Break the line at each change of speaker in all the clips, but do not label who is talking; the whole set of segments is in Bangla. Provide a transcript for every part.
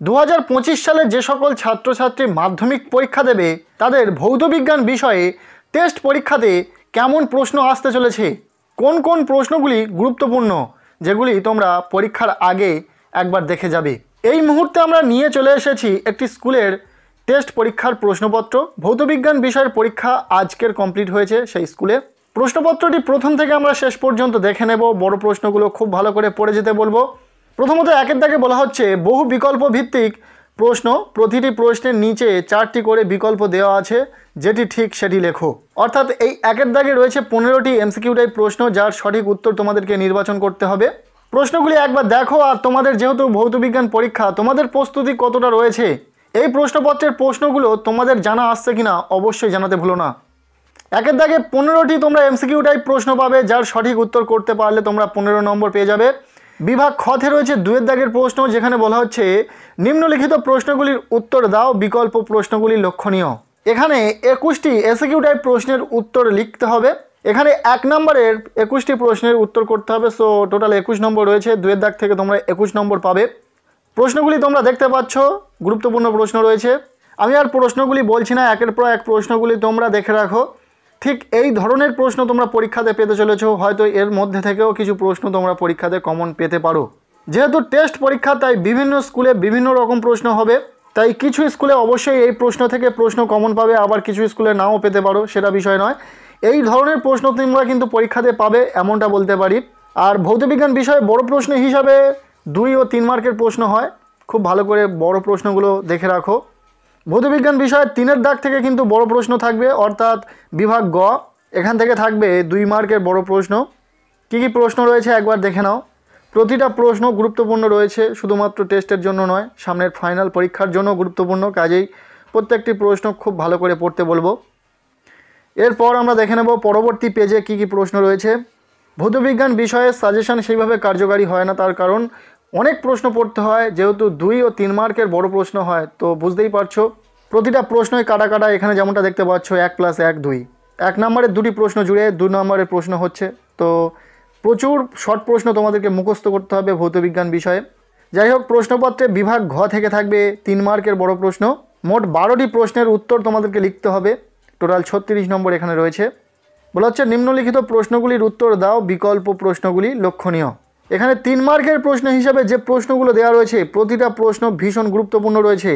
2025 সালে যে সকল ছাত্রছাত্রী মাধ্যমিক পরীক্ষা দেবে তাদের ভৌতবিজ্ঞান বিষয়ে টেস্ট পরীক্ষাতে কেমন প্রশ্ন আসতে চলেছে, কোন কোন প্রশ্নগুলি গুরুত্বপূর্ণ যেগুলি তোমরা পরীক্ষার আগে একবার দেখে যাবে। এই মুহূর্তে আমরা নিয়ে চলে এসেছি একটি স্কুলের টেস্ট পরীক্ষার প্রশ্নপত্র। ভৌতবিজ্ঞান বিষয়ের পরীক্ষা আজকের কমপ্লিট হয়েছে সেই স্কুলে। প্রশ্নপত্রটি প্রথম থেকে আমরা শেষ পর্যন্ত দেখে নেব, বড় প্রশ্নগুলো খুব ভালো করে পড়ে যেতে বলবো। প্রথমত একের দাগে বলা হচ্ছে বহু বিকল্প ভিত্তিক প্রশ্ন, প্রতিটি প্রশ্নের নিচে 4টি করে বিকল্প দেওয়া আছে, যেটি ঠিক সেটি লেখো। অর্থাৎ এই একের দাগে রয়েছে 15টি এমসিকিউ টাইপ প্রশ্ন, যার সঠিক উত্তর তোমাদেরকে নির্বাচন করতে হবে। প্রশ্নগুলি একবার দেখো, আর তোমাদের যেহেতু ভৌতবিজ্ঞান পরীক্ষা, তোমাদের প্রস্তুতি কতটা রয়েছে, এই প্রশ্নপত্রের প্রশ্নগুলো তোমাদের জানা আসছে কিনা অবশ্যই জানাতে ভুলো না। একের দাগে 15টি তোমরা এমসিকিউ টাইপ প্রশ্ন পাবে, যার সঠিক উত্তর করতে পারলে তোমরা 15 নম্বর পেয়ে যাবে। বিভাগ খতে রয়েছে 2 দাগের প্রশ্ন, যেখানে বলা হচ্ছে নিম্নলিখিত প্রশ্নগুলির উত্তর দাও, বিকল্প প্রশ্নগুলি লক্ষণীয়। এখানে 21টি এসকিউ টাইপ প্রশ্নের উত্তর লিখতে হবে। এখানে 1 নম্বরের 21টি প্রশ্নের উত্তর করতে হবে। সো টোটাল 21 নম্বর রয়েছে, 2 দাগ থেকে তোমরা 21 নম্বর পাবে। প্রশ্নগুলি তোমরা দেখতে পাচ্ছ, গুরুত্বপূর্ণ প্রশ্ন রয়েছে। আমি আর প্রশ্নগুলি বলছি না, একের পর এক প্রশ্নগুলি তোমরা দেখে রাখো। ঠিক এই ধরনের প্রশ্ন তোমরা পরীক্ষাতে পেতে চলেছো, হয়তো এর মধ্যে থেকেও কিছু প্রশ্ন তোমরা পরীক্ষাতে কমন পেতে পারো। যেহেতু টেস্ট পরীক্ষা, তাই বিভিন্ন স্কুলে বিভিন্ন রকম প্রশ্ন হবে, তাই কিছু স্কুলে অবশ্যই এই প্রশ্ন থেকে প্রশ্ন কমন পাবে, আবার কিছু স্কুলে নাও পেতে পারো, সেটা বিষয় নয়। এই ধরনের প্রশ্ন তোমরা কিন্তু পরীক্ষাতে পাবে, এমনটা বলতে পারি। আর ভৌতবিজ্ঞান বিষয়ে বড় প্রশ্ন হিসাবে 2 ও 3 মার্কের প্রশ্ন হয়, খুব ভালো করে বড় প্রশ্নগুলো দেখে রাখো। ভৌতবিজ্ঞান বিষয়ে 3 দাগ থেকে কিন্তু বড় প্রশ্ন থাকবে, অর্থাৎ বিভাগ গ, এখান থেকে থাকবে 2 মার্কের বড় প্রশ্ন। কি কি প্রশ্ন রয়েছে একবার দেখে নাও। প্রতিটা প্রশ্ন গুরুত্বপূর্ণ রয়েছে, শুধুমাত্র টেস্টের জন্য নয়, সামনের ফাইনাল পরীক্ষার জন্য গুরুত্বপূর্ণ, কাজেই প্রত্যেকটি প্রশ্ন খুব ভালো করে পড়তে বলবো। এরপর আমরা দেখে নেব পরবর্তী পেজে কি কি প্রশ্ন রয়েছে। ভৌতবিজ্ঞান বিষয়ে সাজেশন সেইভাবে কার্যকারী হয় না, তার কারণ অনেক প্রশ্ন পড়তে হয়, যেহেতু 2 ও 3 মার্কের বড় প্রশ্ন হয়, তো বুঝতেই পারছো প্রতিটা প্রশ্নই কাটা কাটা। এখানে যেমনটা দেখতে পাচ্ছ 1 + 1 2, 1 নম্বরের 2টি প্রশ্ন জুড়ে 2 নম্বরের প্রশ্ন হচ্ছে, তো প্রচুর শর্ট প্রশ্ন তোমাদেরকে মুখস্থ করতে হবে ভৌতবিজ্ঞান বিষয়ে। যাই হোক, প্রশ্নপত্রে বিভাগ ঘ থেকে থাকবে 3 মার্কের বড় প্রশ্ন। মোট 12টি প্রশ্নের উত্তর তোমাদেরকে লিখতে হবে, টোটাল 36 নম্বর এখানে রয়েছে। বলা হচ্ছে নিম্নলিখিত প্রশ্নগুলির উত্তর দাও, বিকল্প প্রশ্নগুলি লক্ষণীয়। এখানে 3 মার্কের প্রশ্ন হিসাবে যে প্রশ্নগুলো দেওয়া রয়েছে, প্রতিটা প্রশ্ন ভীষণ গুরুত্বপূর্ণ রয়েছে,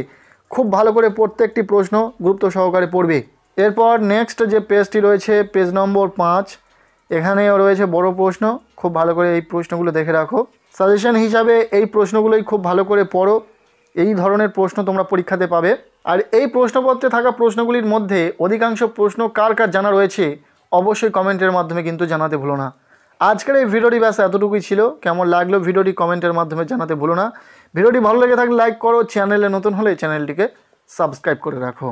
খুব ভালো করে প্রত্যেকটি প্রশ্ন গুরুত্ব সহকারে পড়বে। এরপর নেক্সট যে পেজটি রয়েছে, পেজ নম্বর 5, এখানেও রয়েছে বড় প্রশ্ন, খুব ভালো করে এই প্রশ্নগুলো দেখে রাখো। সাজেশন হিসাবে এই প্রশ্নগুলোই খুব ভালো করে পড়ো, এই ধরনের প্রশ্ন তোমরা পরীক্ষাতে পাবে। আর এই প্রশ্নপত্রে থাকা প্রশ্নগুলির মধ্যে অধিকাংশ প্রশ্ন কার কার জানা রয়েছে অবশ্যই কমেন্টের মাধ্যমে কিন্তু জানাতে ভুলো না। আজকের এই ভিডিওটি ব্যাস এতটুকুই ছিল। কেমন লাগলো ভিডিওটি কমেন্টের মাধ্যমে জানাতে ভুলো না। ভিডিওটি ভালো লেগে থাকলে লাইক করো, চ্যানেলে নতুন হলে চ্যানেলটিকে সাবস্ক্রাইব করে রাখো।